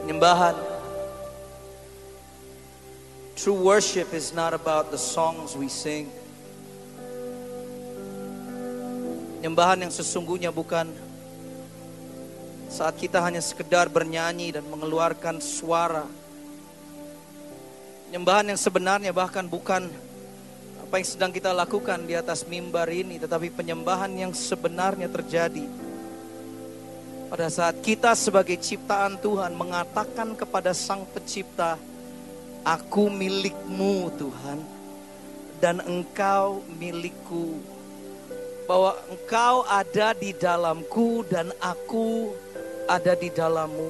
Penyembahan. True worship is not about the songs we sing. Penyembahan yang sesungguhnya bukan saat kita hanya sekedar bernyanyi dan mengeluarkan suara. Penyembahan yang sebenarnya bahkan bukan apa yang sedang kita lakukan di atas mimbar ini, tetapi penyembahan yang sebenarnya terjadi pada saat kita sebagai ciptaan Tuhan mengatakan kepada Sang Pencipta, "Aku milikmu Tuhan, dan Engkau milikku." Bahwa Engkau ada di dalamku dan aku ada di dalammu.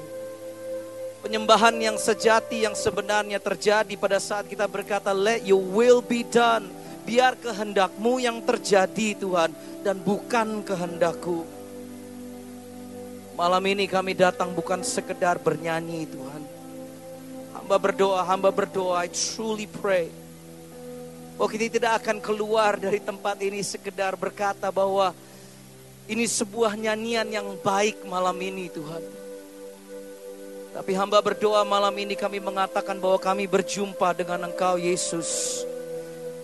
Penyembahan yang sejati yang sebenarnya terjadi pada saat kita berkata, "Let your will be done." Biar kehendakmu yang terjadi Tuhan, dan bukan kehendakku. Malam ini kami datang bukan sekedar bernyanyi Tuhan. Hamba berdoa, I truly pray. Oh, kita tidak akan keluar dari tempat ini sekedar berkata bahwa ini sebuah nyanyian yang baik malam ini Tuhan. Tapi hamba berdoa malam ini kami mengatakan bahwa kami berjumpa dengan Engkau Yesus.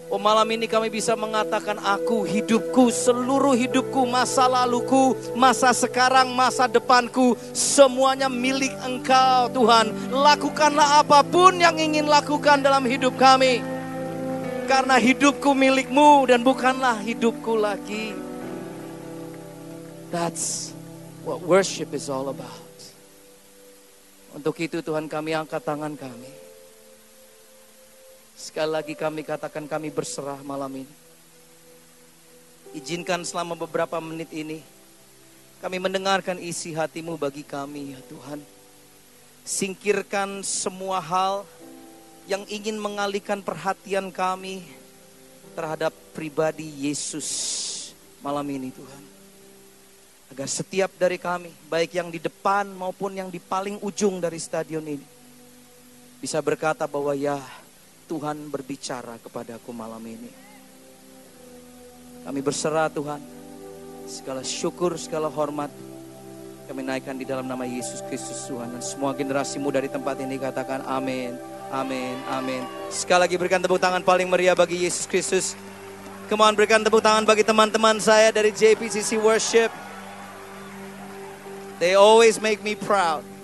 Oh, malam ini kami bisa mengatakan aku, hidupku, seluruh hidupku, masa laluku, masa sekarang, masa depanku, semuanya milik Engkau Tuhan. Lakukanlah apapun yang ingin lakukan dalam hidup kami. Karena hidupku milik-Mu dan bukanlah hidupku lagi. That's what worship is all about. Untuk itu Tuhan kami angkat tangan kami. Sekali lagi kami katakan kami berserah malam ini. Izinkan selama beberapa menit ini kami mendengarkan isi hati-Mu bagi kami ya Tuhan. Singkirkan semua hal yang ingin mengalihkan perhatian kami terhadap pribadi Yesus malam ini Tuhan. Agar setiap dari kami, baik yang di depan maupun yang di paling ujung dari stadion ini, bisa berkata bahwa ya, Tuhan berbicara kepadaku malam ini. Kami berserah Tuhan. Segala syukur, segala hormat kami naikkan di dalam nama Yesus Kristus Tuhan. Dan semua generasi muda di tempat ini katakan amin, amin, amin. Sekali lagi berikan tepuk tangan paling meriah bagi Yesus Kristus. Come on, berikan tepuk tangan bagi teman-teman saya dari JPCC Worship. They always make me proud.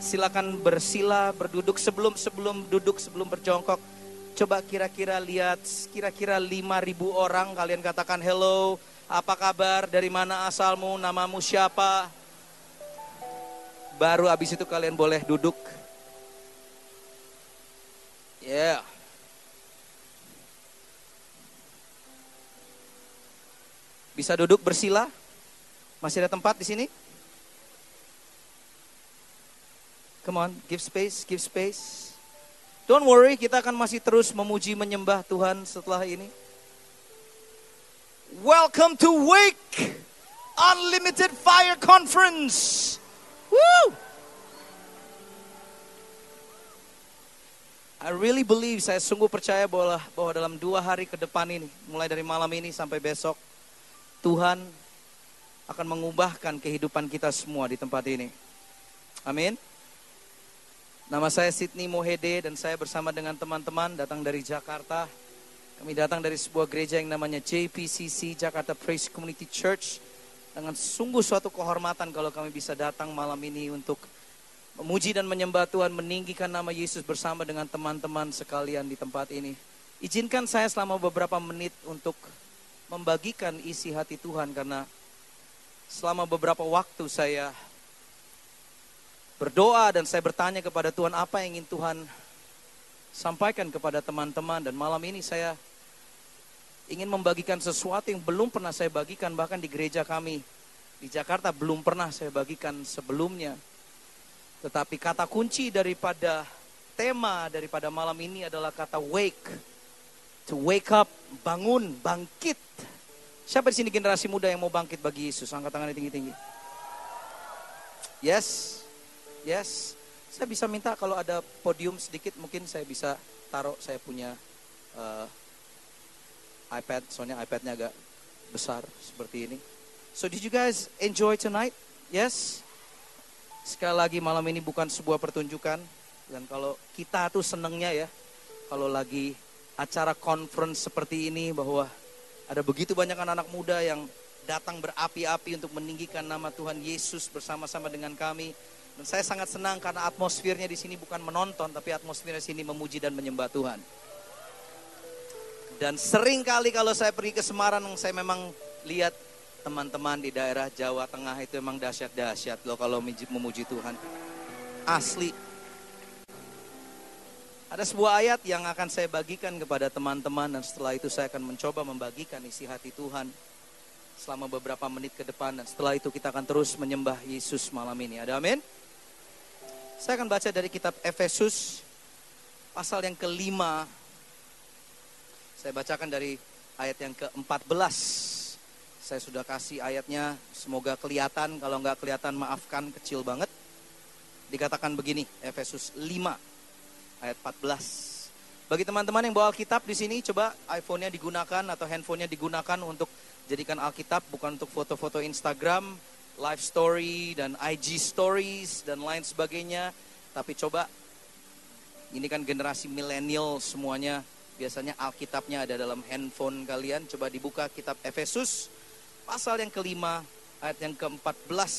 Silakan bersila, berduduk sebelum duduk, sebelum berjongkok. Coba kira-kira lihat, kira-kira 5.000 orang. Kalian katakan hello, apa kabar, dari mana asalmu, namamu siapa. Baru abis itu kalian boleh duduk. Yeah. Bisa duduk bersila? Masih ada tempat di sini? Come on, give space, give space. Don't worry, kita akan masih terus memuji menyembah Tuhan setelah ini. Welcome to Wake Unlimited Fire Conference. Woo! I really believe, saya sungguh percaya bahwa dalam 2 hari ke depan ini, mulai dari malam ini sampai besok, Tuhan akan mengubahkan kehidupan kita semua di tempat ini. Amin. Nama saya Sidney Mohede dan saya bersama dengan teman-teman datang dari Jakarta. Kami datang dari sebuah gereja yang namanya JPCC, Jakarta Praise Community Church. Dengan sungguh suatu kehormatan kalau kami bisa datang malam ini untuk memuji dan menyembah Tuhan, meninggikan nama Yesus bersama dengan teman-teman sekalian di tempat ini. Izinkan saya selama beberapa menit untuk membagikan isi hati Tuhan, karena selama beberapa waktu saya berdoa dan saya bertanya kepada Tuhan apa yang ingin Tuhan sampaikan kepada teman-teman. Dan malam ini saya ingin membagikan sesuatu yang belum pernah saya bagikan, bahkan di gereja kami di Jakarta belum pernah saya bagikan sebelumnya. Tetapi kata kunci daripada tema daripada malam ini adalah kata wake. To wake up, bangun, bangkit. Siapa di sini generasi muda yang mau bangkit bagi Yesus? Angkat tangannya tinggi-tinggi. Yes. Yes, saya bisa minta kalau ada podium sedikit, mungkin saya bisa taruh saya punya iPad, soalnya iPadnya agak besar seperti ini. So did you guys enjoy tonight? Yes? Sekali lagi malam ini bukan sebuah pertunjukan. Dan kalau kita tuh senengnya ya, kalau lagi acara conference seperti ini, bahwa ada begitu banyak anak-anak muda yang datang berapi-api untuk meninggikan nama Tuhan Yesus bersama-sama dengan kami. Dan saya sangat senang karena atmosfernya di sini bukan menonton, tapi atmosfernya di sini memuji dan menyembah Tuhan. Dan sering kali kalau saya pergi ke Semarang, saya memang lihat teman-teman di daerah Jawa Tengah itu memang dahsyat-dahsyat loh kalau memuji Tuhan. Asli. Ada sebuah ayat yang akan saya bagikan kepada teman-teman, dan setelah itu saya akan mencoba membagikan isi hati Tuhan selama beberapa menit ke depan, dan setelah itu kita akan terus menyembah Yesus malam ini. Ada amin? Saya akan baca dari kitab Efesus pasal yang kelima. Saya bacakan dari ayat yang ke-14. Saya sudah kasih ayatnya, semoga kelihatan. Kalau nggak kelihatan maafkan, kecil banget. Dikatakan begini, Efesus 5 ayat 14. Bagi teman-teman yang bawa Alkitab di sini, coba iPhone-nya digunakan atau handphone-nya digunakan untuk jadikan Alkitab, bukan untuk foto-foto Instagram, live story dan IG stories dan lain sebagainya. Tapi coba, ini kan generasi milenial semuanya, biasanya Alkitabnya ada dalam handphone kalian. Coba dibuka kitab Efesus pasal yang kelima ayat yang ke-14.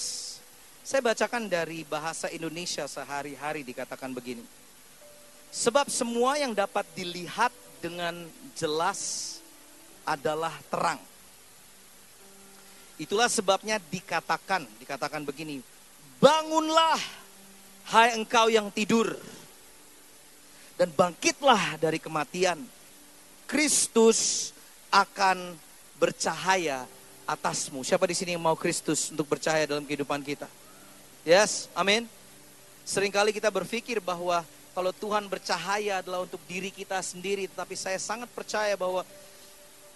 Saya bacakan dari bahasa Indonesia sehari-hari, dikatakan begini. Sebab semua yang dapat dilihat dengan jelas adalah terang. Itulah sebabnya dikatakan begini. Bangunlah, hai engkau yang tidur, dan bangkitlah dari kematian. Kristus akan bercahaya atasmu. Siapa di sini yang mau Kristus untuk bercahaya dalam kehidupan kita? Yes, amin. Seringkali kita berpikir bahwa kalau Tuhan bercahaya adalah untuk diri kita sendiri, tetapi saya sangat percaya bahwa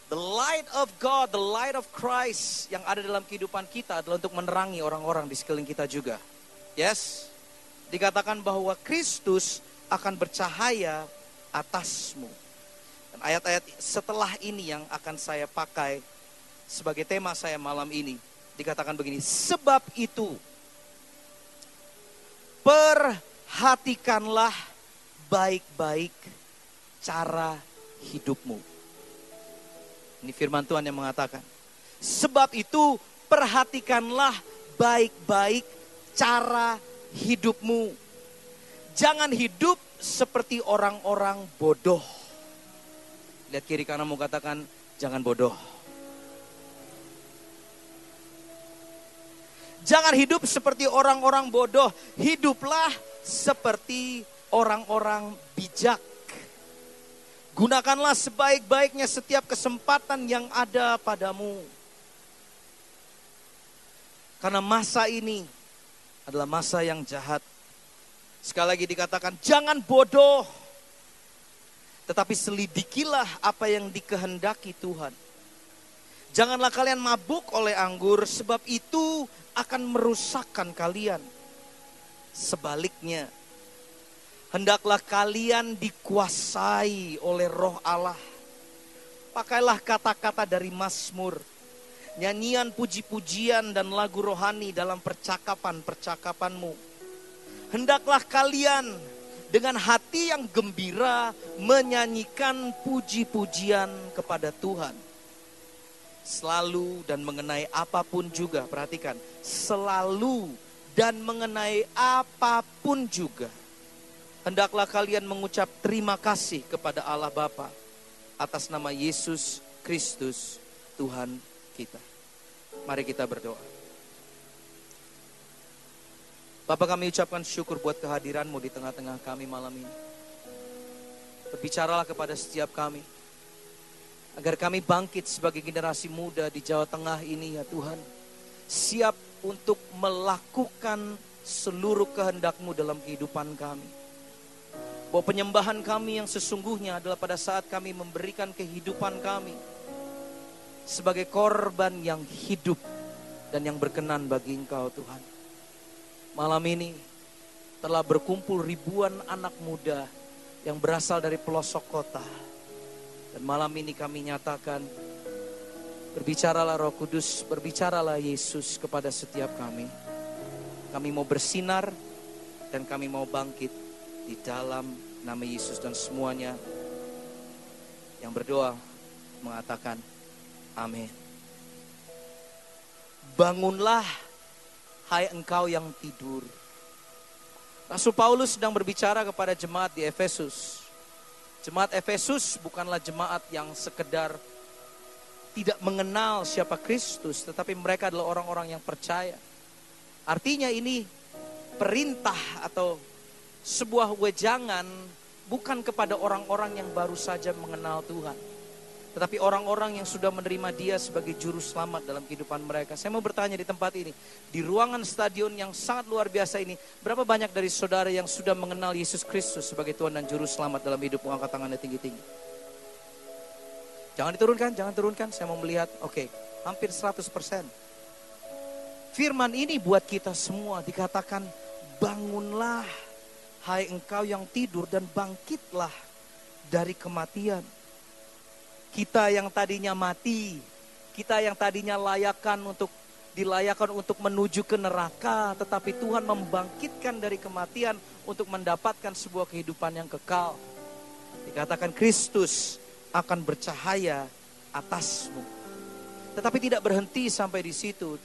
the light of God, the light of Christ yang ada dalam kehidupan kita adalah untuk menerangi orang-orang di sekeliling kita juga. Yes, dikatakan bahwa Kristus akan bercahaya atasmu. Dan ayat-ayat setelah ini yang akan saya pakai sebagai tema saya malam ini, dikatakan begini. Sebab itu, perhatikanlah baik-baik cara hidupmu. Ini firman Tuhan yang mengatakan. Sebab itu, perhatikanlah baik-baik cara hidupmu. Jangan hidup seperti orang-orang bodoh. Lihat kiri kananmu, katakan, jangan bodoh. Jangan hidup seperti orang-orang bodoh. Hiduplah seperti orang-orang bijak. Gunakanlah sebaik-baiknya setiap kesempatan yang ada padamu. Karena masa ini adalah masa yang jahat. Sekali lagi dikatakan, jangan bodoh, tetapi selidikilah apa yang dikehendaki Tuhan. Janganlah kalian mabuk oleh anggur, sebab itu akan merusakkan kalian. Sebaliknya, hendaklah kalian dikuasai oleh Roh Allah. Pakailah kata-kata dari Mazmur, nyanyian puji-pujian dan lagu rohani dalam percakapan-percakapanmu. Hendaklah kalian dengan hati yang gembira menyanyikan puji-pujian kepada Tuhan. Selalu dan mengenai apapun juga, perhatikan, selalu dan mengenai apapun juga, hendaklah kalian mengucap terima kasih kepada Allah Bapa atas nama Yesus Kristus Tuhan kita. Mari kita berdoa. Bapa, kami ucapkan syukur buat kehadiran-Mu di tengah-tengah kami malam ini. Berbicaralah kepada setiap kami, agar kami bangkit sebagai generasi muda di Jawa Tengah ini ya Tuhan. Siap untuk melakukan seluruh kehendak-Mu dalam kehidupan kami. Bahwa penyembahan kami yang sesungguhnya adalah pada saat kami memberikan kehidupan kami sebagai korban yang hidup dan yang berkenan bagi Engkau Tuhan. Malam ini telah berkumpul ribuan anak muda yang berasal dari pelosok kota. Dan malam ini kami nyatakan, berbicaralah Roh Kudus, berbicaralah Yesus kepada setiap kami. Kami mau bersinar dan kami mau bangkit di dalam nama Yesus. Dan semuanya yang berdoa mengatakan amin. Bangunlah, hai engkau yang tidur. Rasul Paulus sedang berbicara kepada jemaat di Efesus. Jemaat Efesus bukanlah jemaat yang sekedar tidak mengenal siapa Kristus, tetapi mereka adalah orang-orang yang percaya. Artinya ini perintah atau sebuah wejangan bukan kepada orang-orang yang baru saja mengenal Tuhan, tetapi orang-orang yang sudah menerima Dia sebagai juru selamat dalam kehidupan mereka. Saya mau bertanya di tempat ini, di ruangan stadion yang sangat luar biasa ini, berapa banyak dari saudara yang sudah mengenal Yesus Kristus sebagai Tuhan dan juru selamat dalam hidupmu? Angkat tangannya tinggi-tinggi. Jangan turunkan. Saya mau melihat, oke, hampir 100%. Firman ini buat kita semua dikatakan, bangunlah, hai engkau yang tidur, dan bangkitlah dari kematian. Kita yang tadinya mati, kita yang tadinya dilayakan untuk menuju ke neraka, tetapi Tuhan membangkitkan dari kematian untuk mendapatkan sebuah kehidupan yang kekal. Dikatakan Kristus akan bercahaya atasmu. Tetapi tidak berhenti sampai di situ.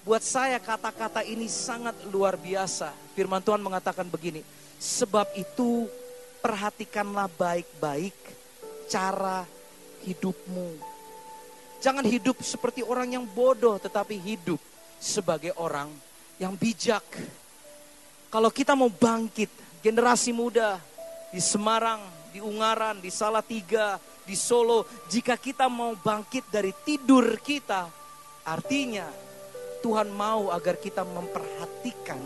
Buat saya kata-kata ini sangat luar biasa. Firman Tuhan mengatakan begini, sebab itu perhatikanlah baik-baik cara hidupmu. Jangan hidup seperti orang yang bodoh, tetapi hidup sebagai orang yang bijak. Kalau kita mau bangkit, generasi muda di Semarang, di Ungaran, di Salatiga, di Solo, jika kita mau bangkit dari tidur kita, artinya Tuhan mau agar kita memperhatikan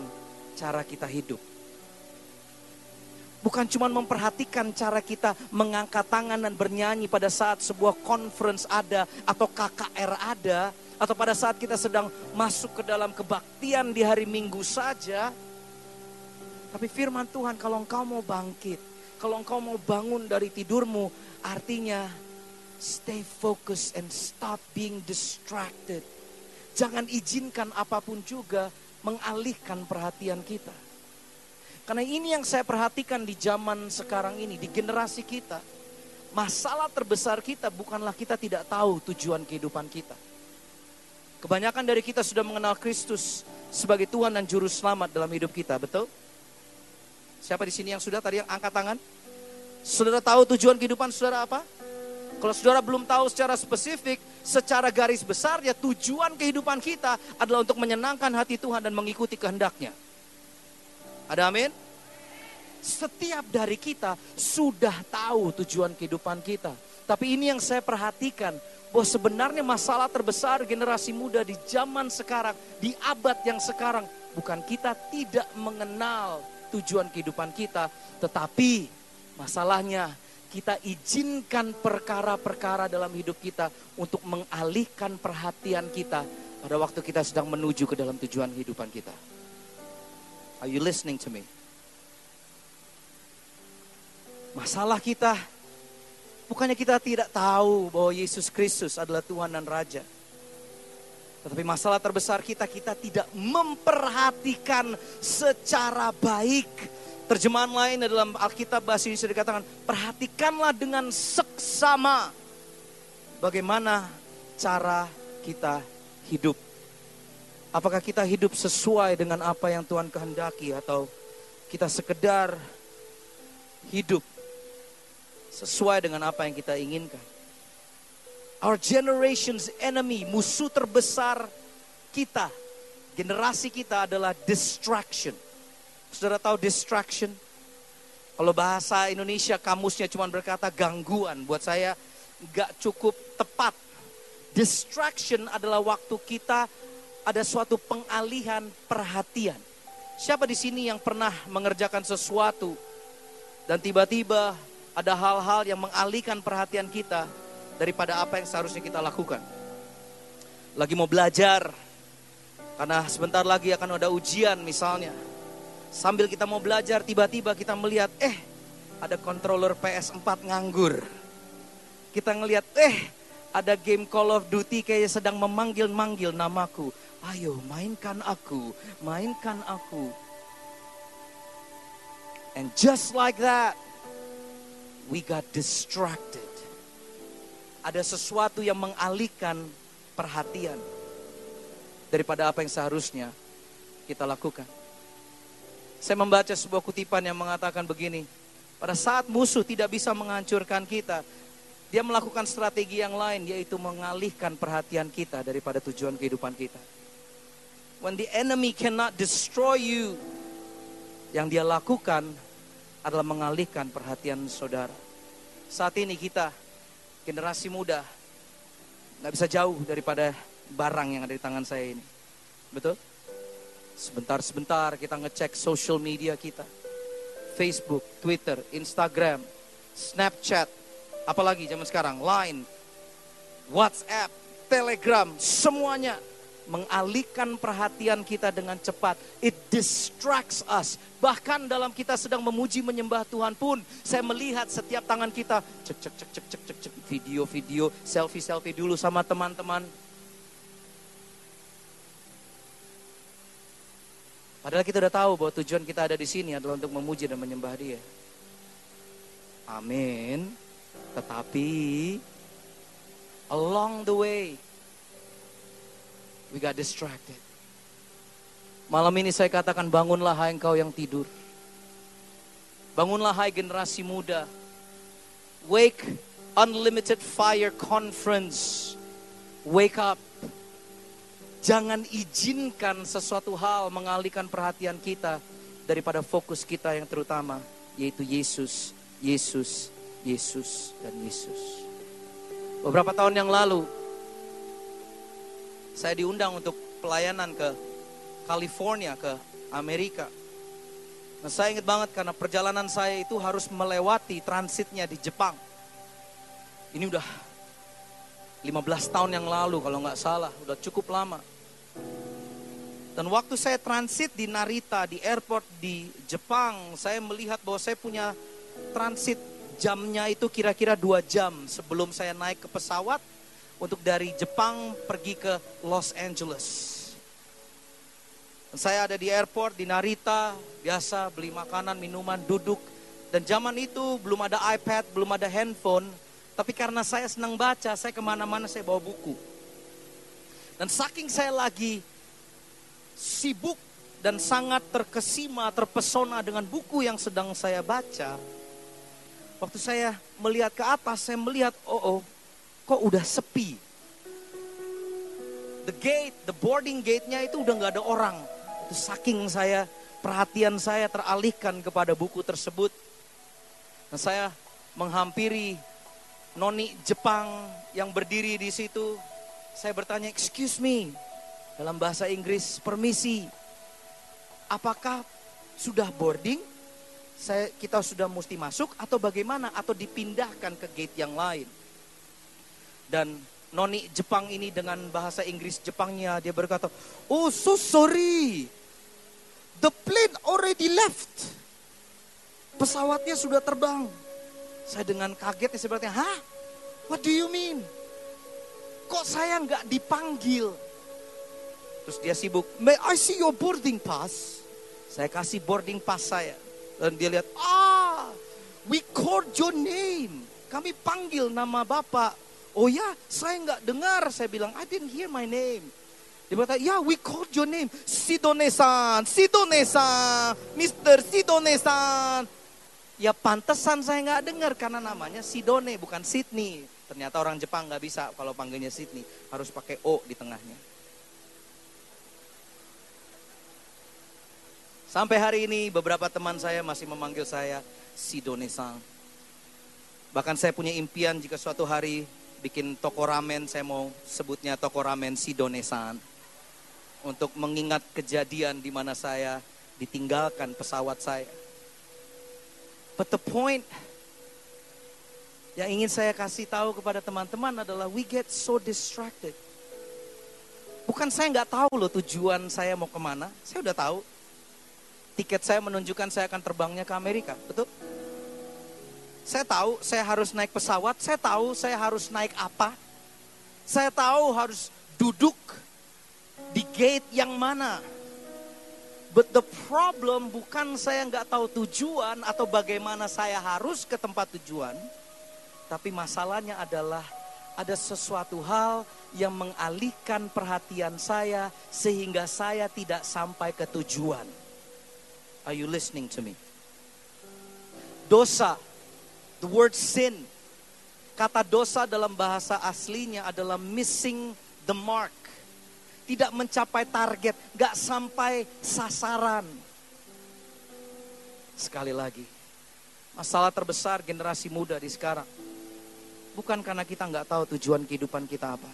cara kita hidup. Bukan cuma memperhatikan cara kita mengangkat tangan dan bernyanyi pada saat sebuah conference ada, atau KKR ada, atau pada saat kita sedang masuk ke dalam kebaktian di hari Minggu saja. Tapi firman Tuhan, kalau engkau mau bangkit, kalau engkau mau bangun dari tidurmu, artinya stay focused and stop being distracted. Jangan izinkan apapun juga mengalihkan perhatian kita. Karena ini yang saya perhatikan di zaman sekarang ini, di generasi kita. Masalah terbesar kita bukanlah kita tidak tahu tujuan kehidupan kita. Kebanyakan dari kita sudah mengenal Kristus sebagai Tuhan dan Juru Selamat dalam hidup kita, betul? Siapa di sini yang sudah tadi angkat tangan? Saudara tahu tujuan kehidupan saudara apa? Kalau saudara belum tahu secara spesifik, secara garis besar ya tujuan kehidupan kita adalah untuk menyenangkan hati Tuhan dan mengikuti kehendak-Nya. Ada amin? Setiap dari kita sudah tahu tujuan kehidupan kita. Tapi ini yang saya perhatikan, bahwa sebenarnya masalah terbesar generasi muda di zaman sekarang, di abad yang sekarang, bukan kita tidak mengenal tujuan kehidupan kita, tetapi masalahnya kita izinkan perkara-perkara dalam hidup kita untuk mengalihkan perhatian kita pada waktu kita sedang menuju ke dalam tujuan kehidupan kita. Are you listening to me? Masalah kita, bukannya kita tidak tahu bahwa Yesus Kristus adalah Tuhan dan Raja. Tetapi masalah terbesar kita tidak memperhatikan secara baik. Terjemahan lain dalam Alkitab bahasa Indonesia dikatakan, perhatikanlah dengan seksama bagaimana cara kita hidup. Apakah kita hidup sesuai dengan apa yang Tuhan kehendaki, atau kita sekedar hidup sesuai dengan apa yang kita inginkan. Our generation's enemy, musuh terbesar kita, generasi kita adalah distraction. Saudara tahu distraction? Kalau bahasa Indonesia kamusnya cuma berkata gangguan, buat saya gak cukup tepat. Distraction adalah waktu kita ada suatu pengalihan perhatian. Siapa di sini yang pernah mengerjakan sesuatu dan tiba-tiba ada hal-hal yang mengalihkan perhatian kita daripada apa yang seharusnya kita lakukan? Lagi mau belajar, karena sebentar lagi akan ada ujian misalnya. Sambil kita mau belajar, tiba-tiba kita melihat, ada controller PS4 nganggur. Kita ngelihat, Ada game Call of Duty kayak sedang memanggil-manggil namaku. Ayo mainkan aku, mainkan aku. And just like that, we got distracted. Ada sesuatu yang mengalihkan perhatian daripada apa yang seharusnya kita lakukan. Saya membaca sebuah kutipan yang mengatakan begini. Pada saat musuh tidak bisa menghancurkan kita, dia melakukan strategi yang lain, yaitu mengalihkan perhatian kita daripada tujuan kehidupan kita. When the enemy cannot destroy you, yang dia lakukan adalah mengalihkan perhatian saudara. Saat ini kita, generasi muda, gak bisa jauh daripada barang yang ada di tangan saya ini. Betul? Sebentar-sebentar kita ngecek social media kita. Facebook, Twitter, Instagram, Snapchat, apalagi zaman sekarang, Line, WhatsApp, Telegram, semuanya mengalihkan perhatian kita dengan cepat. It distracts us. Bahkan dalam kita sedang memuji menyembah Tuhan pun, saya melihat setiap tangan kita cek, video, selfie dulu sama teman-teman. Padahal kita udah tahu bahwa tujuan kita ada di sini adalah untuk memuji dan menyembah Dia. Amin. Tetapi along the way we got distracted. Malam ini saya katakan, bangunlah hai engkau yang tidur. Bangunlah hai generasi muda. Wake Unlimited Fire Conference. Wake up. Jangan izinkan sesuatu hal mengalihkan perhatian kita daripada fokus kita yang terutama, yaitu Yesus, Yesus, Yesus, dan Yesus. Beberapa tahun yang lalu, saya diundang untuk pelayanan ke California, ke Amerika. Nah, saya ingat banget karena perjalanan saya itu harus melewati transitnya di Jepang. Ini udah 15 tahun yang lalu kalau nggak salah, udah cukup lama. Dan waktu saya transit di Narita, di airport di Jepang, saya melihat bahwa saya punya transit jamnya itu kira-kira 2 jam sebelum saya naik ke pesawat untuk dari Jepang pergi ke Los Angeles. Dan saya ada di airport di Narita, biasa beli makanan, minuman, duduk. Dan zaman itu belum ada iPad, belum ada handphone. Tapi karena saya senang baca, saya kemana-mana saya bawa buku. Dan saking saya lagi sibuk dan sangat terkesima, terpesona dengan buku yang sedang saya baca. Waktu saya melihat ke atas, saya melihat, kok udah sepi. The boarding gate-nya itu udah gak ada orang. Itu saking saya, perhatian saya teralihkan kepada buku tersebut. Dan saya menghampiri noni Jepang yang berdiri di situ. Saya bertanya, excuse me. Dalam bahasa Inggris, permisi. Apakah sudah boarding? Kita sudah mesti masuk atau bagaimana? Atau dipindahkan ke gate yang lain? Dan noni Jepang ini dengan bahasa Inggris Jepangnya, dia berkata, oh so sorry. The plane already left. Pesawatnya sudah terbang. Saya dengan kaget, saya bertanya, hah? What do you mean? Kok saya nggak dipanggil? Terus dia sibuk, may I see your boarding pass? Saya kasih boarding pass saya. Dan dia lihat, we called your name. Kami panggil nama Bapak. Oh ya, saya nggak dengar. Saya bilang, I didn't hear my name. Dia berkata, ya we called your name. Sidone-san, Sidone-san, Mr. Sidone-san. Ya pantesan saya nggak dengar karena namanya Sidone, bukan Sydney. Ternyata orang Jepang nggak bisa kalau panggilnya Sydney. Harus pakai O di tengahnya. Sampai hari ini beberapa teman saya masih memanggil saya Sidone-san. Bahkan saya punya impian jika suatu hari bikin toko ramen, saya mau sebutnya toko ramen Sidone-san. Untuk mengingat kejadian di mana saya ditinggalkan pesawat saya. But the point yang ingin saya kasih tahu kepada teman-teman adalah we get so distracted. Bukan saya nggak tahu loh tujuan saya mau kemana, saya udah tahu. Tiket saya menunjukkan saya akan terbangnya ke Amerika, betul? Saya tahu saya harus naik pesawat, saya tahu saya harus naik apa. Saya tahu harus duduk di gate yang mana. But the problem bukan saya nggak tahu tujuan atau bagaimana saya harus ke tempat tujuan. Tapi masalahnya adalah ada sesuatu hal yang mengalihkan perhatian saya sehingga saya tidak sampai ke tujuan. Are you listening to me? Dosa, the word sin. Kata dosa dalam bahasa aslinya adalah missing the mark. Tidak mencapai target, gak sampai sasaran. Sekali lagi, masalah terbesar generasi muda di sekarang. Bukan karena kita gak tahu tujuan kehidupan kita apa.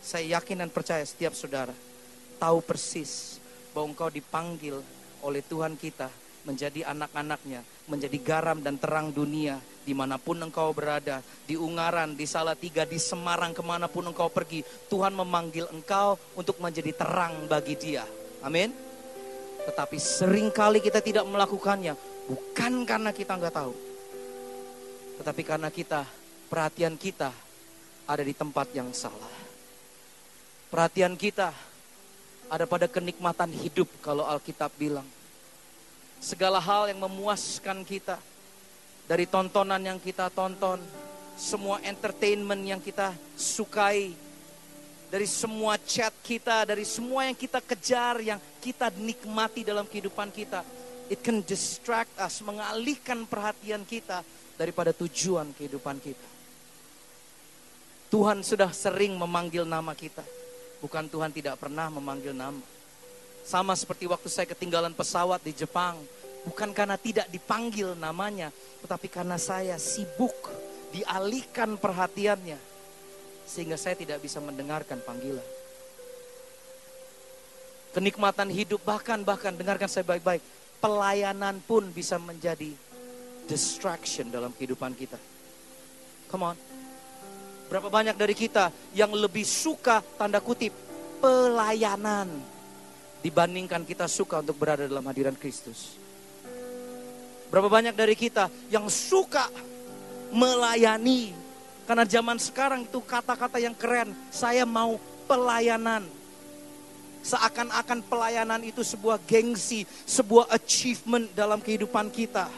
Saya yakin dan percaya setiap saudara tahu persis bahwa engkau dipanggil oleh Tuhan kita menjadi anak-anaknya, menjadi garam dan terang dunia. Dimanapun engkau berada, di Ungaran, di Salatiga, di Semarang, kemanapun engkau pergi, Tuhan memanggil engkau untuk menjadi terang bagi dia. Amin. Tetapi seringkali kita tidak melakukannya, bukan karena kita nggak tahu, tetapi karena perhatian kita ada di tempat yang salah. Perhatian kita ada pada kenikmatan hidup kalau Alkitab bilang. Segala hal yang memuaskan kita, dari tontonan yang kita tonton, semua entertainment yang kita sukai, dari semua chat kita, dari semua yang kita kejar, yang kita nikmati dalam kehidupan kita. It can distract us, mengalihkan perhatian kita daripada tujuan kehidupan kita. Tuhan sudah sering memanggil nama kita, bukan Tuhan tidak pernah memanggil nama. Sama seperti waktu saya ketinggalan pesawat di Jepang. Bukan karena tidak dipanggil namanya, tetapi karena saya sibuk, dialihkan perhatiannya. Sehingga saya tidak bisa mendengarkan panggilan. Kenikmatan hidup, bahkan dengarkan saya baik-baik. Pelayanan pun bisa menjadi distraction dalam kehidupan kita. Come on. Berapa banyak dari kita yang lebih suka, tanda kutip, pelayanan dibandingkan kita suka untuk berada dalam hadiran Kristus. Berapa banyak dari kita yang suka melayani. Karena zaman sekarang itu kata-kata yang keren. Saya mau pelayanan. Seakan-akan pelayanan itu sebuah gengsi, sebuah achievement dalam kehidupan kita.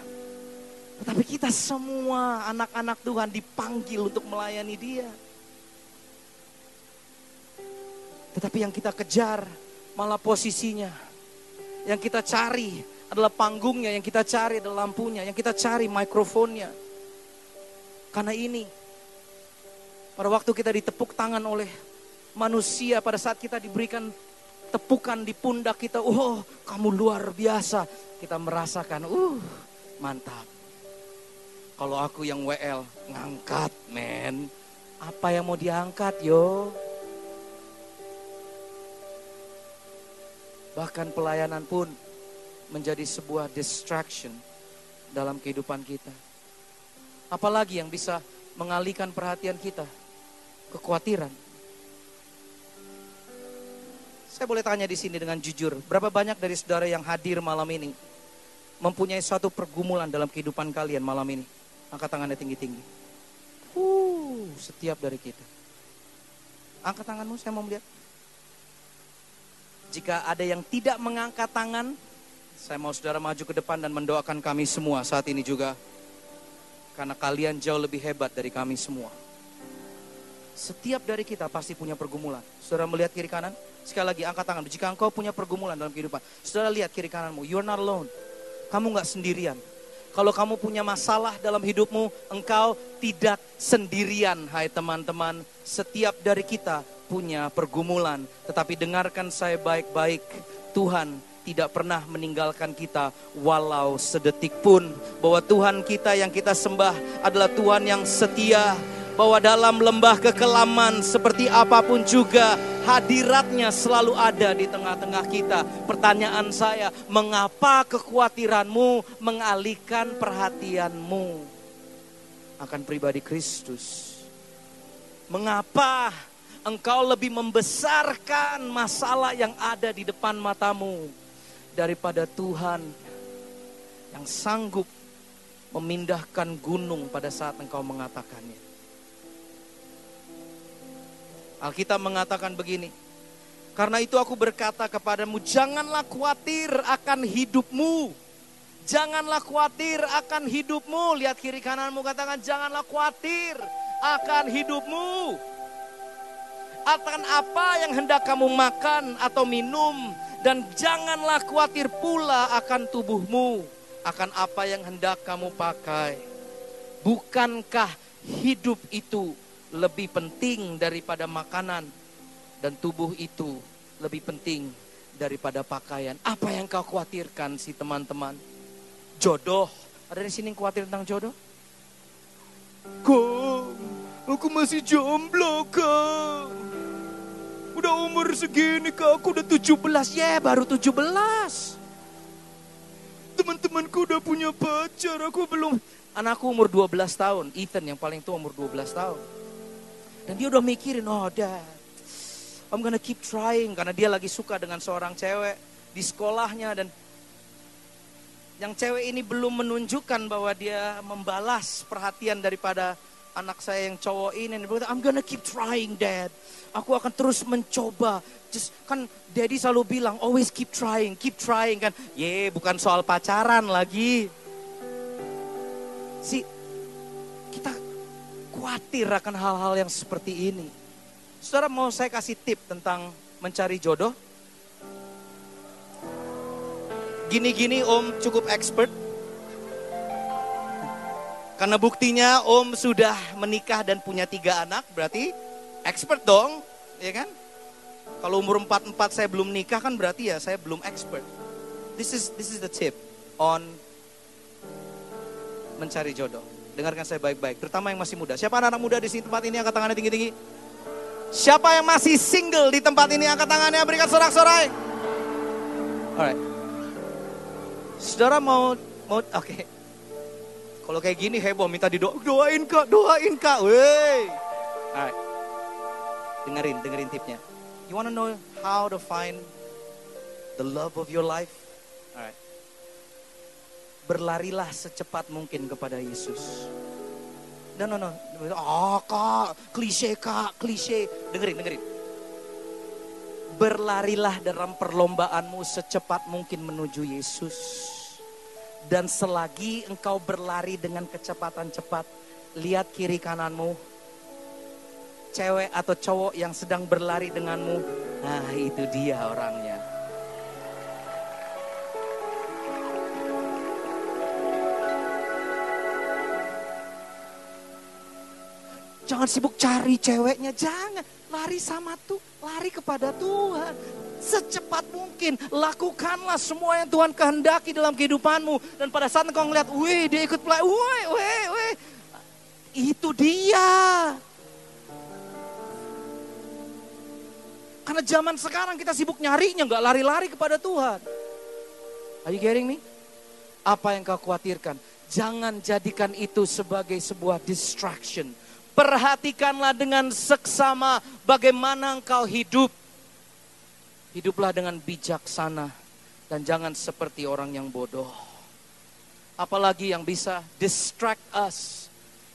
Tetapi kita semua anak-anak Tuhan dipanggil untuk melayani Dia. Tetapi yang kita kejar malah posisinya. Yang kita cari adalah panggungnya, yang kita cari adalah lampunya, yang kita cari mikrofonnya. Karena ini, pada waktu kita ditepuk tangan oleh manusia, pada saat kita diberikan tepukan di pundak kita, oh kamu luar biasa. Kita merasakan, mantap. Kalau aku yang WL, ngangkat men. Apa yang mau diangkat yo? Bahkan pelayanan pun menjadi sebuah distraction dalam kehidupan kita. Apalagi yang bisa mengalihkan perhatian kita? Kekhawatiran. Saya boleh tanya di sini dengan jujur, berapa banyak dari saudara yang hadir malam ini mempunyai suatu pergumulan dalam kehidupan kalian malam ini? Angkat tangannya tinggi-tinggi. Setiap dari kita. Angkat tanganmu, saya mau melihat. Jika ada yang tidak mengangkat tangan, saya mau saudara maju ke depan dan mendoakan kami semua saat ini juga. Karena kalian jauh lebih hebat dari kami semua. Setiap dari kita pasti punya pergumulan. Saudara melihat kiri kanan? Sekali lagi angkat tangan. Jika engkau punya pergumulan dalam kehidupan, saudara lihat kiri kananmu. You're not alone. Kamu gak sendirian. Kalau kamu punya masalah dalam hidupmu, engkau tidak sendirian. Hai teman-teman, setiap dari kita punya pergumulan. Tetapi dengarkan saya baik-baik. Tuhan tidak pernah meninggalkan kita walau sedetik pun. Bahwa Tuhan kita yang kita sembah adalah Tuhan yang setia. Bahwa dalam lembah kekelaman seperti apapun juga, hadiratnya selalu ada di tengah-tengah kita. Pertanyaan saya, mengapa kekhawatiranmu mengalihkan perhatianmu akan pribadi Kristus? Mengapa engkau lebih membesarkan masalah yang ada di depan matamu daripada Tuhan yang sanggup memindahkan gunung pada saat engkau mengatakannya? Alkitab mengatakan begini, karena itu aku berkata kepadamu, janganlah khawatir akan hidupmu. Janganlah khawatir akan hidupmu. Lihat kiri kananmu, katakan janganlah khawatir akan hidupmu. Akan apa yang hendak kamu makan atau minum. Dan janganlah khawatir pula akan tubuhmu. Akan apa yang hendak kamu pakai. Bukankah hidup itu lebih penting daripada makanan, dan tubuh itu lebih penting daripada pakaian? Apa yang kau khawatirkan sih teman-teman? Jodoh. Ada di sini yang khawatir tentang jodoh? Kak, aku masih jomblo kak. Udah umur segini kak, aku udah 17. Ya baru 17. Teman-temanku udah punya pacar, aku belum. Anakku umur 12 tahun, Ethan yang paling tua umur 12 tahun. Dan dia udah mikirin, oh dad, I'm gonna keep trying. Karena dia lagi suka dengan seorang cewek di sekolahnya. Dan yang cewek ini belum menunjukkan bahwa dia membalas perhatian daripada anak saya yang cowok ini. I'm gonna keep trying dad. Aku akan terus mencoba. Just, kan daddy selalu bilang, always keep trying kan. Bukan soal pacaran lagi. Kita khawatir akan hal-hal yang seperti ini. Saudara, mau saya kasih tip tentang mencari jodoh? Gini-gini Om cukup expert. Karena buktinya Om sudah menikah dan punya 3 anak, berarti expert dong, ya kan? Kalau umur 44 saya belum nikah kan berarti ya saya belum expert. This is the tip on mencari jodoh. Dengarkan saya baik-baik, terutama yang masih muda. Siapa anak-anak muda di sini tempat ini, angkat tangannya tinggi-tinggi. Siapa yang masih single di tempat ini, angkat tangannya, berikan sorak-sorai. Alright. Saudara mau oke. Kalau kayak gini heboh, minta doain kak, wey. Alright. Dengerin tipnya. You wanna know how to find the love of your life? Alright. Berlarilah secepat mungkin kepada Yesus. No. Kak, klise. Dengerin. Berlarilah dalam perlombaanmu secepat mungkin menuju Yesus. Dan selagi engkau berlari dengan kecepatan cepat, lihat kiri kananmu. Cewek atau cowok yang sedang berlari denganmu, nah itu dia orangnya. Jangan sibuk cari ceweknya, jangan. Lari kepada Tuhan. Secepat mungkin, lakukanlah semua yang Tuhan kehendaki dalam kehidupanmu. Dan pada saat engkau ngeliat, wih dia ikut play, wih. Itu dia. Karena zaman sekarang kita sibuk nyarinya, gak lari-lari kepada Tuhan. Are you getting me? Apa yang kau khawatirkan? Jangan jadikan itu sebagai sebuah distraction. Perhatikanlah dengan seksama bagaimana engkau hidup. Hiduplah dengan bijaksana dan jangan seperti orang yang bodoh. Apalagi yang bisa distract us.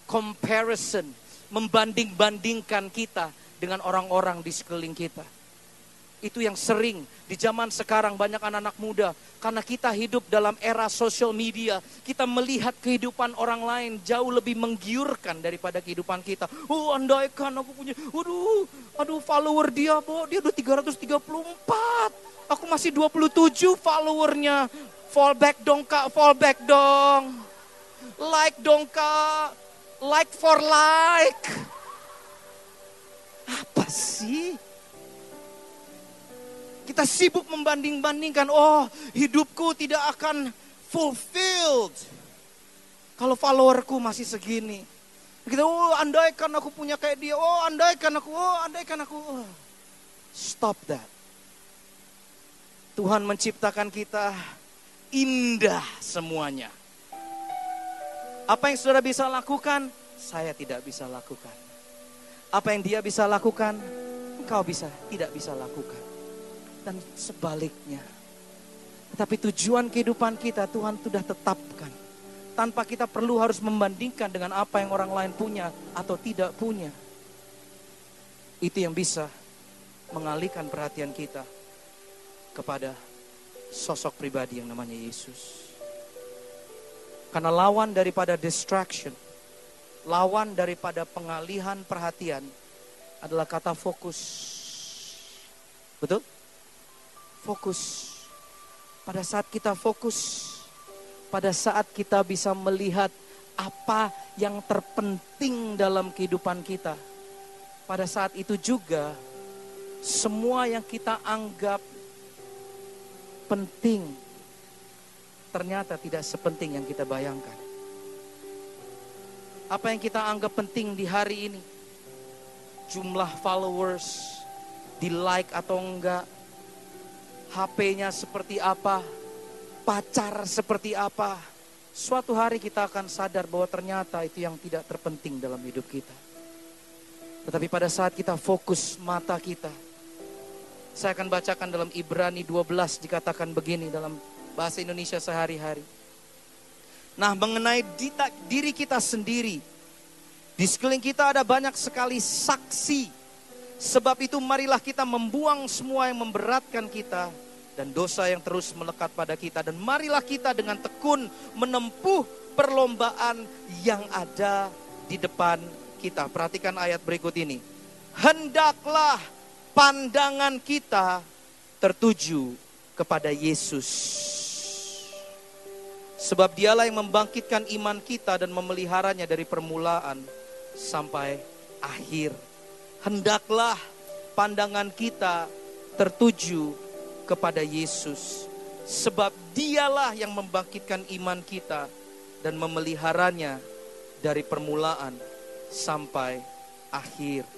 Comparison, membanding-bandingkan kita dengan orang-orang di sekeliling kita. Itu yang sering di zaman sekarang banyak anak-anak muda. Karena kita hidup dalam era social media. Kita melihat kehidupan orang lain jauh lebih menggiurkan daripada kehidupan kita. Andaikan aku punya, follower dia, dia udah 334. Aku masih 27 followernya. Fall back dong kak, fall back dong. Like dong kak, like for like. Apa sih? Kita sibuk membanding-bandingkan, hidupku tidak akan fulfilled kalau followerku masih segini. Kita, andaikan aku punya kayak dia, andaikan aku. Stop that. Tuhan menciptakan kita indah semuanya. Apa yang saudara bisa lakukan, saya tidak bisa lakukan. Apa yang dia bisa lakukan, engkau tidak bisa lakukan. Dan sebaliknya. Tetapi tujuan kehidupan kita Tuhan sudah tetapkan. Tanpa kita perlu harus membandingkan dengan apa yang orang lain punya atau tidak punya. Itu yang bisa mengalihkan perhatian kita kepada sosok pribadi yang namanya Yesus. Karena lawan daripada distraction, lawan daripada pengalihan perhatian adalah kata fokus. Betul? Fokus. Pada saat kita fokus, pada saat kita bisa melihat apa yang terpenting dalam kehidupan kita, pada saat itu juga semua yang kita anggap penting ternyata tidak sepenting yang kita bayangkan. Apa yang kita anggap penting di hari ini, jumlah followers, di like atau enggak, HP-nya seperti apa, pacar seperti apa, suatu hari kita akan sadar bahwa ternyata itu yang tidak terpenting dalam hidup kita. Tetapi pada saat kita fokus mata kita, saya akan bacakan dalam Ibrani 12, dikatakan begini dalam bahasa Indonesia sehari-hari. Nah, mengenai diri kita sendiri, di sekeliling kita ada banyak sekali saksi. Sebab itu marilah kita membuang semua yang memberatkan kita dan dosa yang terus melekat pada kita. Dan marilah kita dengan tekun menempuh perlombaan yang ada di depan kita. Perhatikan ayat berikut ini. Hendaklah pandangan kita tertuju kepada Yesus. Sebab dialah yang membangkitkan iman kita dan memeliharanya dari permulaan sampai akhir. Hendaklah pandangan kita tertuju kepada Yesus. Sebab dialah yang membangkitkan iman kita dan memeliharanya dari permulaan sampai akhir.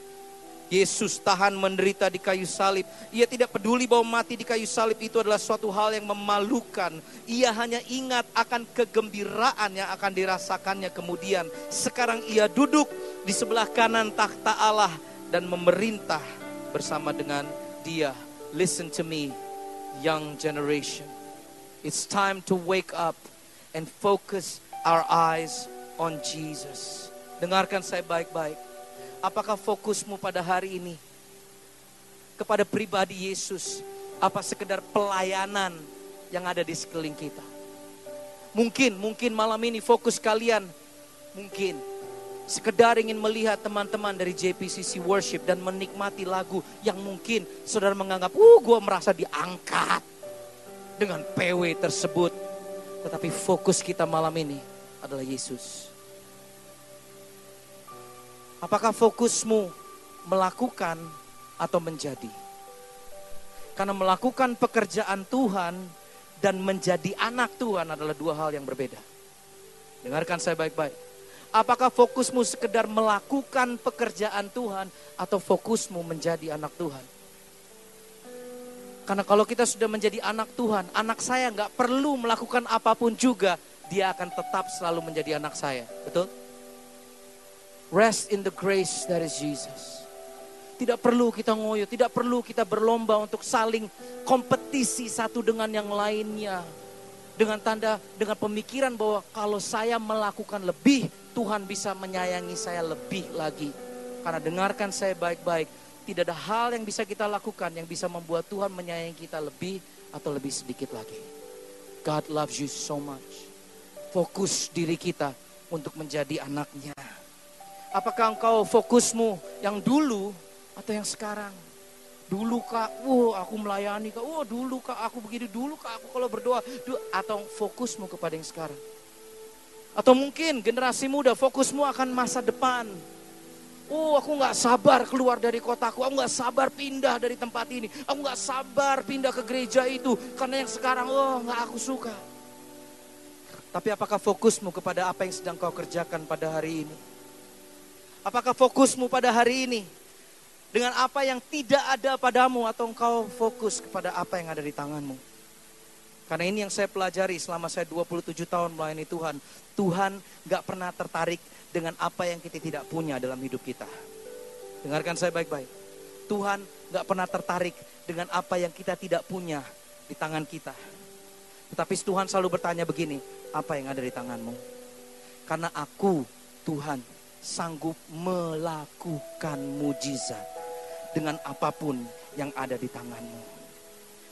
Yesus tahan menderita di kayu salib. Ia tidak peduli bahwa mati di kayu salib itu adalah suatu hal yang memalukan. Ia hanya ingat akan kegembiraan yang akan dirasakannya kemudian. Sekarang ia duduk di sebelah kanan takhta Allah dan memerintah bersama dengan Dia. Listen to me, young generation. It's time to wake up and focus our eyes on Jesus. Dengarkan saya baik-baik. Apakah fokusmu pada hari ini kepada pribadi Yesus? Apa sekedar pelayanan yang ada di sekeliling kita? Mungkin malam ini fokus kalian mungkin sekedar ingin melihat teman-teman dari JPCC Worship dan menikmati lagu yang mungkin saudara menganggap, gue merasa diangkat dengan PW tersebut. Tetapi fokus kita malam ini adalah Yesus. Apakah fokusmu melakukan atau menjadi? Karena melakukan pekerjaan Tuhan dan menjadi anak Tuhan adalah dua hal yang berbeda. Dengarkan saya baik-baik. Apakah fokusmu sekedar melakukan pekerjaan Tuhan atau fokusmu menjadi anak Tuhan? Karena kalau kita sudah menjadi anak Tuhan, anak saya nggak perlu melakukan apapun juga, dia akan tetap selalu menjadi anak saya. Betul? Rest in the grace that is Jesus. Tidak perlu kita ngoyo, tidak perlu kita berlomba untuk saling kompetisi satu dengan yang lainnya. Dengan pemikiran bahwa kalau saya melakukan lebih, Tuhan bisa menyayangi saya lebih lagi. Karena dengarkan saya baik-baik, tidak ada hal yang bisa kita lakukan yang bisa membuat Tuhan menyayangi kita lebih atau lebih sedikit lagi. God loves you so much. Fokus diri kita untuk menjadi anaknya. Apakah engkau fokusmu yang dulu atau yang sekarang? Dulu kak, aku melayani kak, dulu kak aku begini, dulu kak aku kalau berdoa. Atau fokusmu kepada yang sekarang? Atau mungkin generasi muda fokusmu akan masa depan. Aku gak sabar keluar dari kotaku, aku gak sabar pindah dari tempat ini. Aku gak sabar pindah ke gereja itu, karena yang sekarang gak aku suka. Tapi apakah fokusmu kepada apa yang sedang kau kerjakan pada hari ini? Apakah fokusmu pada hari ini dengan apa yang tidak ada padamu, atau engkau fokus kepada apa yang ada di tanganmu? Karena ini yang saya pelajari selama saya 27 tahun melayani Tuhan. Tuhan gak pernah tertarik dengan apa yang kita tidak punya dalam hidup kita. Dengarkan saya baik-baik. Tuhan gak pernah tertarik dengan apa yang kita tidak punya di tangan kita. Tetapi Tuhan selalu bertanya begini, apa yang ada di tanganmu? Karena aku, Tuhan, sanggup melakukan mujizat. dengan apapun yang ada di tanganmu.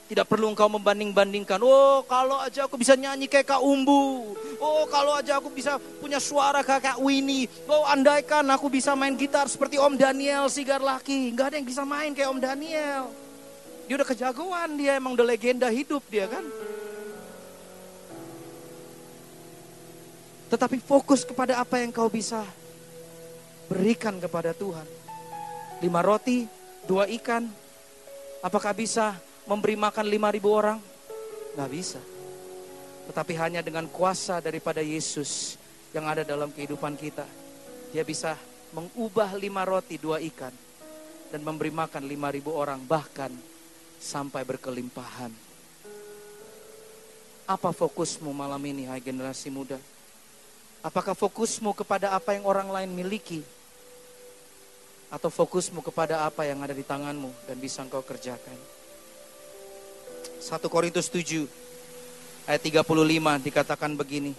Tidak perlu engkau membanding-bandingkan. Oh, kalau aja aku bisa nyanyi kayak Kak Umbu. Oh, kalau aja aku bisa punya suara kayak Kak Winnie. Oh, andaikan aku bisa main gitar seperti Om Daniel Sigarlaki. Gak ada yang bisa main kayak Om Daniel. Dia udah kejagoan, dia emang udah legenda hidup dia kan. Tetapi fokus kepada apa yang kau bisa berikan kepada Tuhan. 5 roti, 2 ikan. Apakah bisa memberi makan 5.000 orang? Gak bisa. Tetapi hanya dengan kuasa daripada Yesus yang ada dalam kehidupan kita, dia bisa mengubah 5 roti 2 ikan dan memberi makan 5.000 orang, bahkan sampai berkelimpahan. Apa fokusmu malam ini, hai generasi muda? Apakah fokusmu kepada apa yang orang lain miliki? Atau fokusmu kepada apa yang ada di tanganmu dan bisa engkau kerjakan? 1 Korintus 7 ayat 35 dikatakan begini.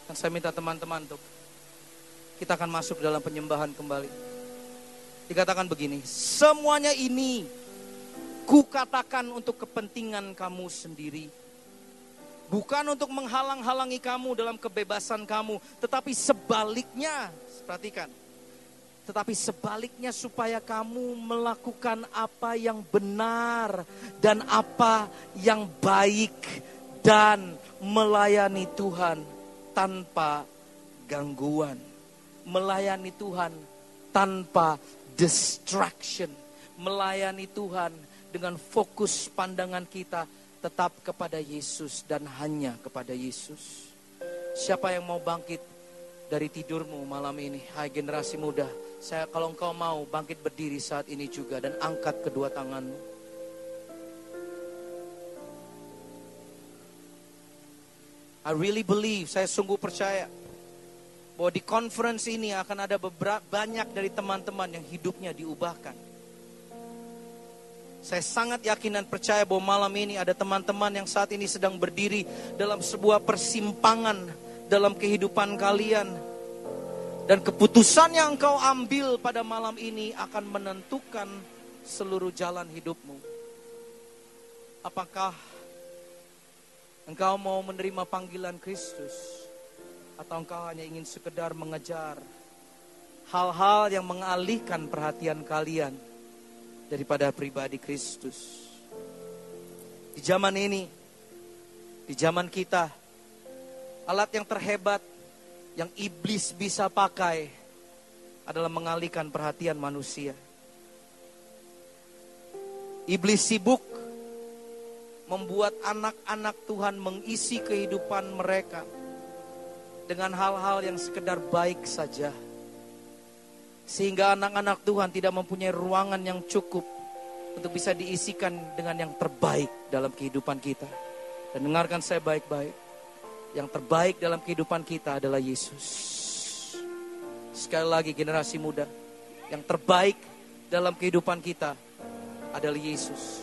Dan saya minta teman-teman untuk kita akan masuk dalam penyembahan kembali. Dikatakan begini, semuanya ini kukatakan untuk kepentingan kamu sendiri. Bukan untuk menghalang-halangi kamu dalam kebebasan kamu, tetapi sebaliknya, perhatikan. Tetapi sebaliknya supaya kamu melakukan apa yang benar dan apa yang baik dan melayani Tuhan tanpa gangguan. Melayani Tuhan tanpa distraction. Melayani Tuhan dengan fokus pandangan kita tetap kepada Yesus dan hanya kepada Yesus. Siapa yang mau bangkit dari tidurmu malam ini, hai generasi muda? Kalau engkau mau bangkit berdiri saat ini juga dan angkat kedua tanganmu. I really believe, saya sungguh percaya bahwa di conference ini akan ada banyak dari teman-teman yang hidupnya diubahkan. Saya sangat yakin dan percaya bahwa malam ini ada teman-teman yang saat ini sedang berdiri dalam sebuah persimpangan dalam kehidupan kalian. Dan keputusan yang engkau ambil pada malam ini akan menentukan seluruh jalan hidupmu. Apakah engkau mau menerima panggilan Kristus? Atau engkau hanya ingin sekedar mengejar hal-hal yang mengalihkan perhatian kalian daripada pribadi Kristus? Di zaman ini, di zaman kita, alat yang terhebat yang iblis bisa pakai adalah mengalihkan perhatian manusia. Iblis sibuk membuat anak-anak Tuhan mengisi kehidupan mereka dengan hal-hal yang sekedar baik saja. Sehingga anak-anak Tuhan tidak mempunyai ruangan yang cukup untuk bisa diisikan dengan yang terbaik dalam kehidupan kita. Dan dengarkan saya baik-baik. Yang terbaik dalam kehidupan kita adalah Yesus. Sekali lagi generasi muda, yang terbaik dalam kehidupan kita adalah Yesus.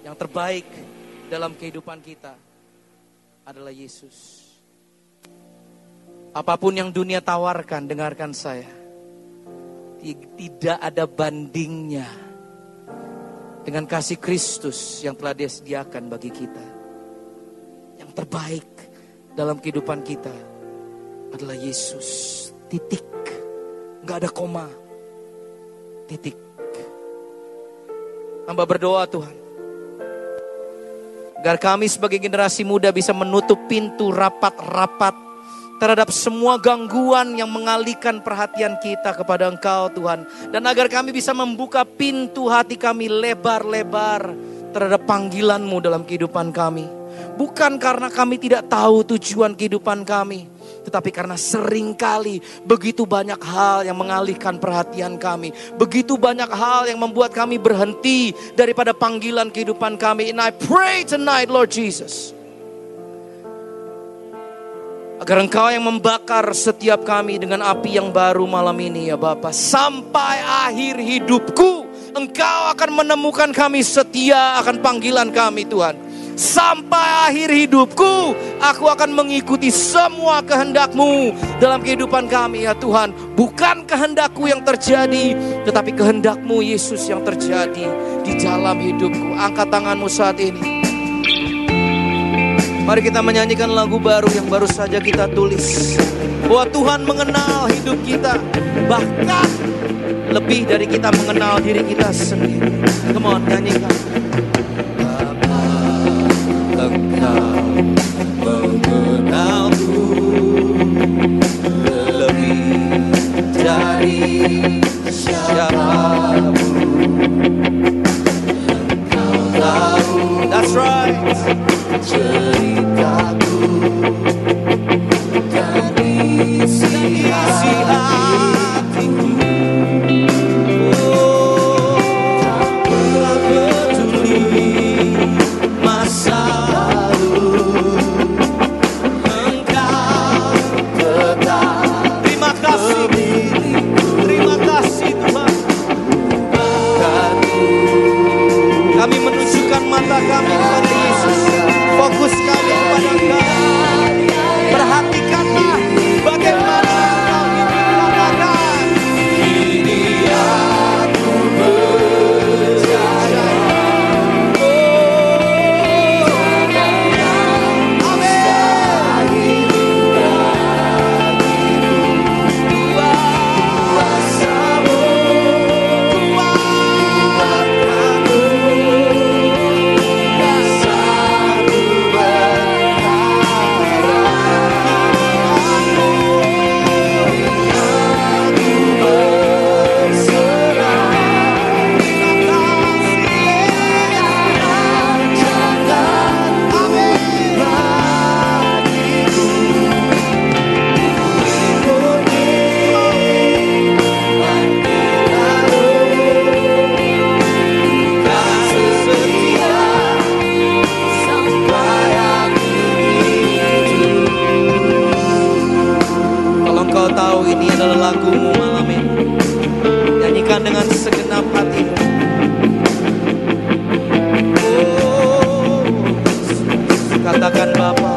Yang terbaik dalam kehidupan kita adalah Yesus. Apapun yang dunia tawarkan, dengarkan saya, tidak ada bandingnya dengan kasih Kristus yang telah Dia sediakan bagi kita. Yang terbaik dalam kehidupan kita adalah Yesus. Titik. Gak ada koma. Titik. Hamba berdoa Tuhan, agar kami sebagai generasi muda bisa menutup pintu rapat-rapat terhadap semua gangguan yang mengalihkan perhatian kita kepada Engkau Tuhan. Dan agar kami bisa membuka pintu hati kami lebar-lebar terhadap panggilan-Mu dalam kehidupan kami. Bukan karena kami tidak tahu tujuan kehidupan kami, tetapi karena seringkali begitu banyak hal yang mengalihkan perhatian kami. Begitu banyak hal yang membuat kami berhenti daripada panggilan kehidupan kami. And I pray tonight, Lord Jesus, agar Engkau yang membakar setiap kami dengan api yang baru malam ini ya Bapa. Sampai akhir hidupku, Engkau akan menemukan kami setia akan panggilan kami Tuhan. sampai akhir hidupku. Aku akan mengikuti semua kehendak-Mu dalam kehidupan kami ya Tuhan. Bukan kehendak-Ku yang terjadi, tetapi kehendak-Mu Yesus yang terjadi di dalam hidupku. Angkat tanganmu saat ini. Mari kita menyanyikan lagu baru yang baru saja kita tulis. Bahwa Tuhan mengenal hidup kita, bahkan lebih dari kita mengenal diri kita sendiri. Come on, nyanyikan. Bapa, Engkau mengenalku lebih dari siapapun. Engkau tahu, that's right, ceritaku dan isi hatiku. Oh, tak peduli masa lalu, Engkau tetap. Terima kasih, terima kasih Tuhan. Kami menunjukkan mata kami kepada Yesus. Fokus kami kepada Engkau. Perhatikanlah bagaimana Engkau dikatakan. Ini aku percaya. Oh, amin. Kuasamu, kuatkanmu. Kau tahu ini adalah lagumu malam ini, nyanyikan dengan segenap hatimu. Oh, katakan Bapa,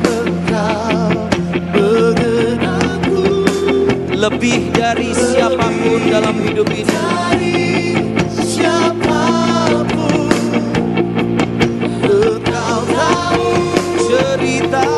Engkau mengenalku lebih dari siapapun dalam hidup ini. Siapapun, Engkau tahu ceritaku.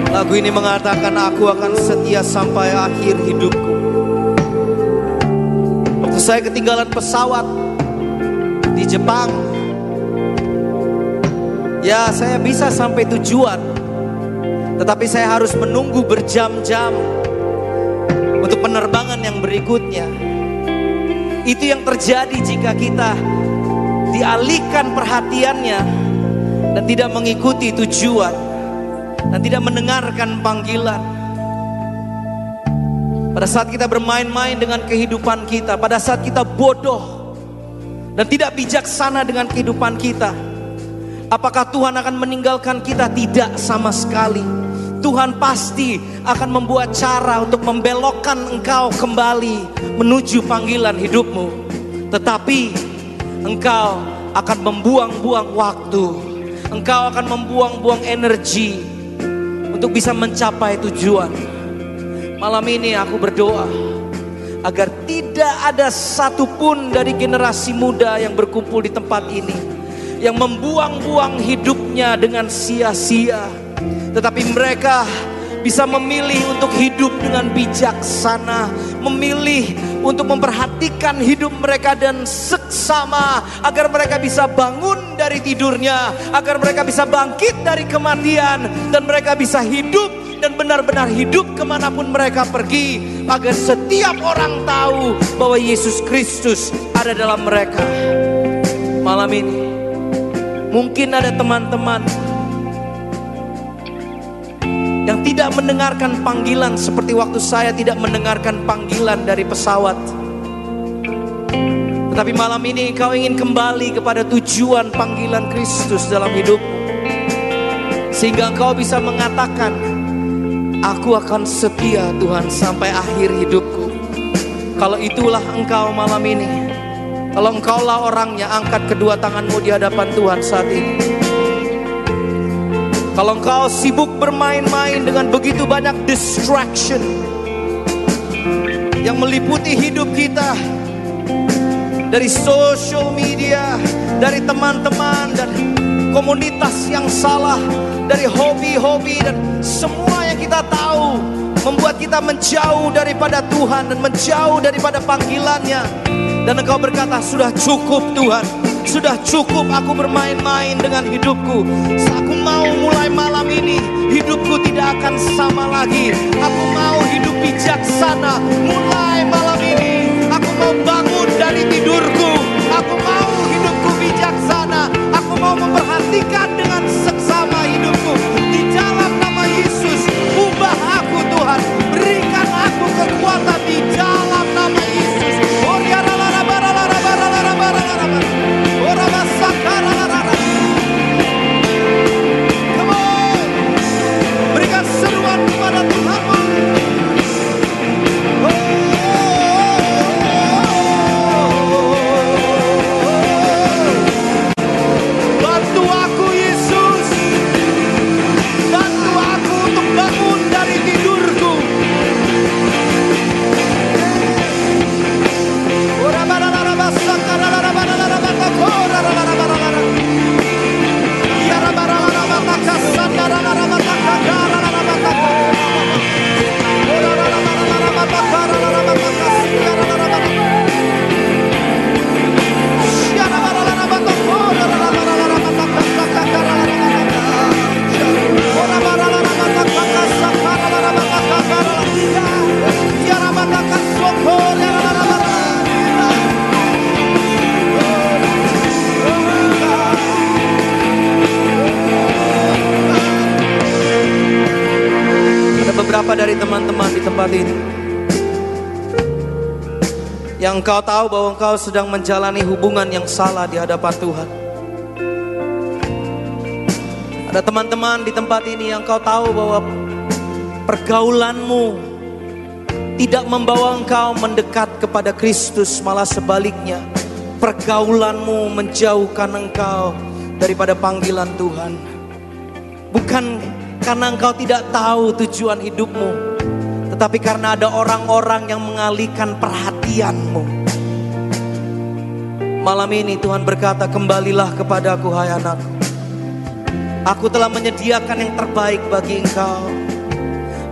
Lagu ini mengatakan aku akan setia sampai akhir hidupku. saya ketinggalan pesawat di Jepang, ya saya bisa sampai tujuan, tetapi saya harus menunggu berjam-jam untuk penerbangan yang berikutnya. Itu yang terjadi jika kita dialihkan perhatiannya dan tidak mengikuti tujuan dan tidak mendengarkan panggilan. Pada saat kita bermain-main dengan kehidupan kita, pada saat kita bodoh dan tidak bijaksana dengan kehidupan kita, apakah Tuhan akan meninggalkan kita? Tidak sama sekali. Tuhan pasti akan membuat cara untuk membelokkan engkau kembali menuju panggilan hidupmu. Tetapi engkau akan membuang-buang waktu, engkau akan membuang-buang energi untuk bisa mencapai tujuan. Malam ini aku berdoa agar tidak ada satupun dari generasi muda yang berkumpul di tempat ini yang membuang-buang hidupnya dengan sia-sia, tetapi mereka bisa memilih untuk hidup dengan bijaksana, memilih untuk memperhatikan hidup mereka dan seksama, agar mereka bisa bangun dari tidurnya, agar mereka bisa bangkit dari kematian, dan mereka bisa hidup dan benar-benar hidup kemanapun mereka pergi, agar setiap orang tahu bahwa Yesus Kristus ada dalam mereka. Malam ini mungkin ada teman-teman yang tidak mendengarkan panggilan seperti waktu saya tidak mendengarkan panggilan dari pesawat. Tetapi malam ini kau ingin kembali kepada tujuan panggilan Kristus dalam hidup, sehingga kau bisa mengatakan, aku akan setia Tuhan sampai akhir hidupku. Kalau itulah engkau malam ini, kalau engkaulah orangnya, angkat kedua tanganmu di hadapan Tuhan saat ini. Kalau engkau sibuk bermain-main dengan begitu banyak distraction yang meliputi hidup kita, dari social media, dari teman-teman dan komunitas yang salah, dari hobi-hobi dan semua yang kita tahu membuat kita menjauh daripada Tuhan dan menjauh daripada panggilannya. Dan engkau berkata, sudah cukup Tuhan, sudah cukup aku bermain-main dengan hidupku. Aku mau mulai malam ini, hidupku tidak akan sama lagi. Aku mau hidup bijaksana. Mulai malam ini, aku mau bangun dari tidurku. Aku mau hidupku bijaksana. Aku mau memperhatikan dengan seksama hidupku. Di dalam nama Yesus, ubah aku Tuhan. Berikan aku kekuatan di dalam nama Yesus. Come on, berikan seruan kepada Tuhanmu. Bantu aku Yesus, bantu aku untuk bangun dari tidurku. Beberapa dari teman-teman di tempat ini yang engkau tahu bahwa engkau sedang menjalani hubungan yang salah di hadapan Tuhan. Ada teman-teman di tempat ini yang engkau tahu bahwa pergaulanmu tidak membawa engkau mendekat kepada Kristus, malah sebaliknya pergaulanmu menjauhkan engkau daripada panggilan Tuhan. Bukan karena engkau tidak tahu tujuan hidupmu, tetapi karena ada orang-orang yang mengalihkan perhatianmu. Malam ini Tuhan berkata, kembalilah kepadaku hai anakku. Aku telah menyediakan yang terbaik bagi engkau.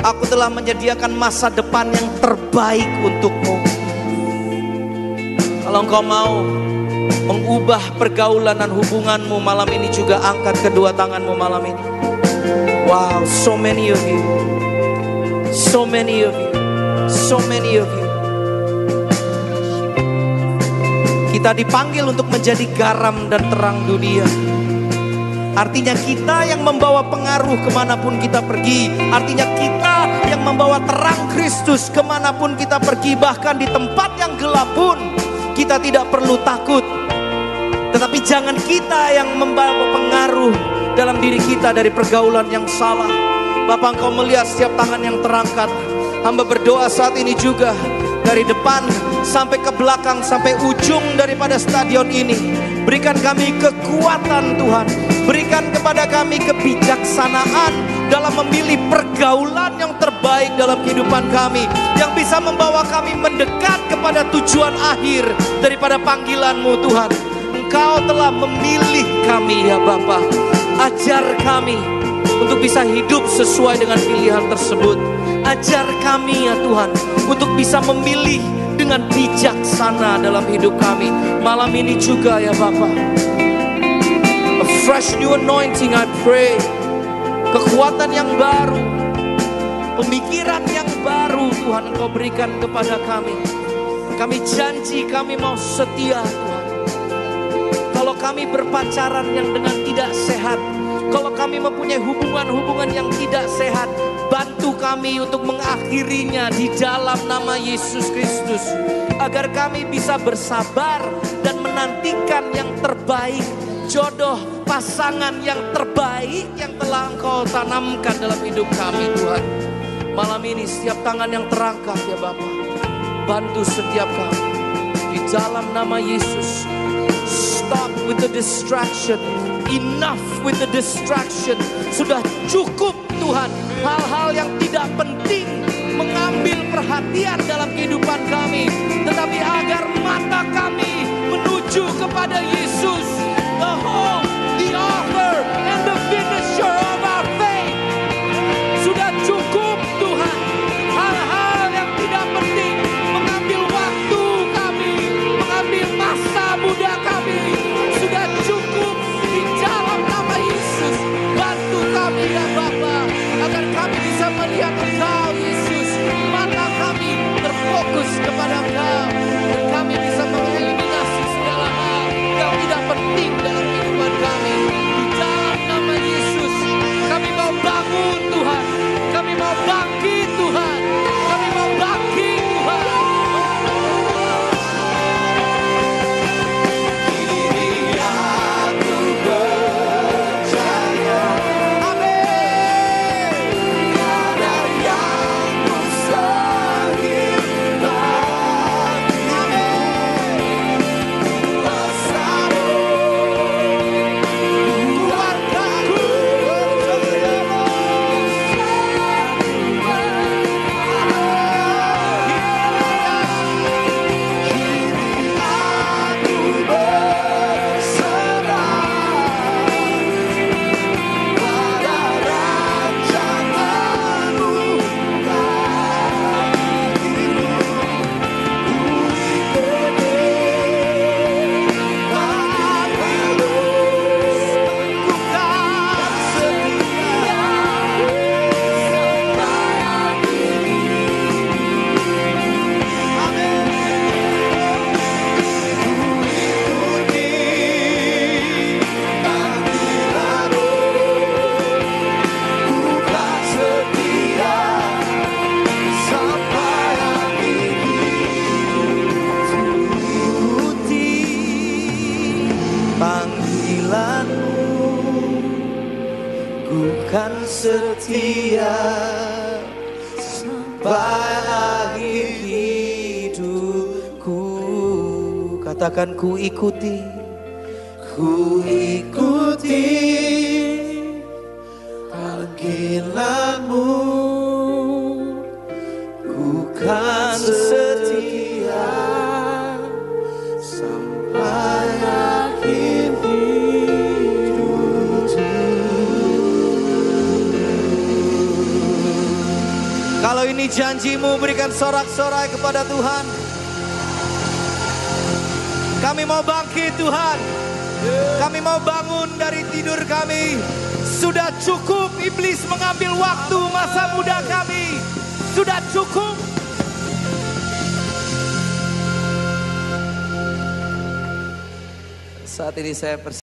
Aku telah menyediakan masa depan yang terbaik untukmu. Kalau engkau mau mengubah pergaulan dan hubunganmu malam ini, juga angkat kedua tanganmu malam ini. Wow, so many of you. So many of you. So many of you. Kita dipanggil untuk menjadi garam dan terang dunia. Artinya kita yang membawa pengaruh kemanapun kita pergi. Artinya kita yang membawa terang Kristus kemanapun kita pergi. Bahkan di tempat yang gelap pun kita tidak perlu takut. Tetapi jangan kita yang membawa pengaruh dalam diri kita dari pergaulan yang salah. Bapak, engkau melihat setiap tangan yang terangkat. Hamba berdoa saat ini juga, dari depan sampai ke belakang, sampai ujung daripada stadion ini, berikan kami kekuatan Tuhan. Berikan kepada kami kebijaksanaan dalam memilih pergaulan yang terbaik dalam kehidupan kami, yang bisa membawa kami mendekat kepada tujuan akhir daripada panggilan-Mu Tuhan. Engkau telah memilih kami ya Bapa. Ajar kami untuk bisa hidup sesuai dengan pilihan tersebut. Ajar kami ya Tuhan untuk bisa memilih dengan bijaksana dalam hidup kami. Malam ini juga ya Bapa, a fresh new anointing I pray. Kekuatan yang baru, pemikiran yang baru Tuhan Engkau berikan kepada kami. Kami janji kami mau setia Tuhan. Kalau kami berpacaran yang dengan tidak sehat, kalau kami mempunyai hubungan-hubungan yang tidak sehat, bantu kami untuk mengakhirinya di dalam nama Yesus Kristus. Agar kami bisa bersabar dan menantikan yang terbaik, jodoh pasangan yang terbaik yang telah Engkau tanamkan dalam hidup kami Tuhan. Malam ini setiap tangan yang terangkat ya Bapa, bantu setiap kami di dalam nama Yesus. Stop with the distraction. Enough with the distraction. Sudah cukup Tuhan, hal-hal yang tidak penting mengambil perhatian dalam kehidupan kami, tetapi agar mata kami menuju kepada Yesus, the hope, the author and the finisher of our faith. Sudah cukup Tuhan, hal-hal yang tidak penting mengambil waktu kami, mengambil masa muda kami. Sudah cukup. Di dalam nama Yesus, bantu kami ya Bapa, agar kami bisa melihat Engkau Yesus. Mata kami terfokus kepada Engkau, dan kami bisa mengeliminasi segala hal yang tidak penting dalam kehidupan kami. Di dalam nama Yesus, kami mau bangun Tuhan, kami mau bangkit Tuhan, kami mau bangkit Tuhan. Setia sampai akhir hidupku. Katakan ku ikuti, ku ikuti panggilanmu, ku kan setia sampai akhir hidupku. Kalau ini janjimu, berikan sorak-sorai kepada Tuhan. Kami mau bangkit Tuhan. Kami mau bangun dari tidur kami. Sudah cukup iblis mengambil waktu masa muda kami. Sudah cukup. Saat ini saya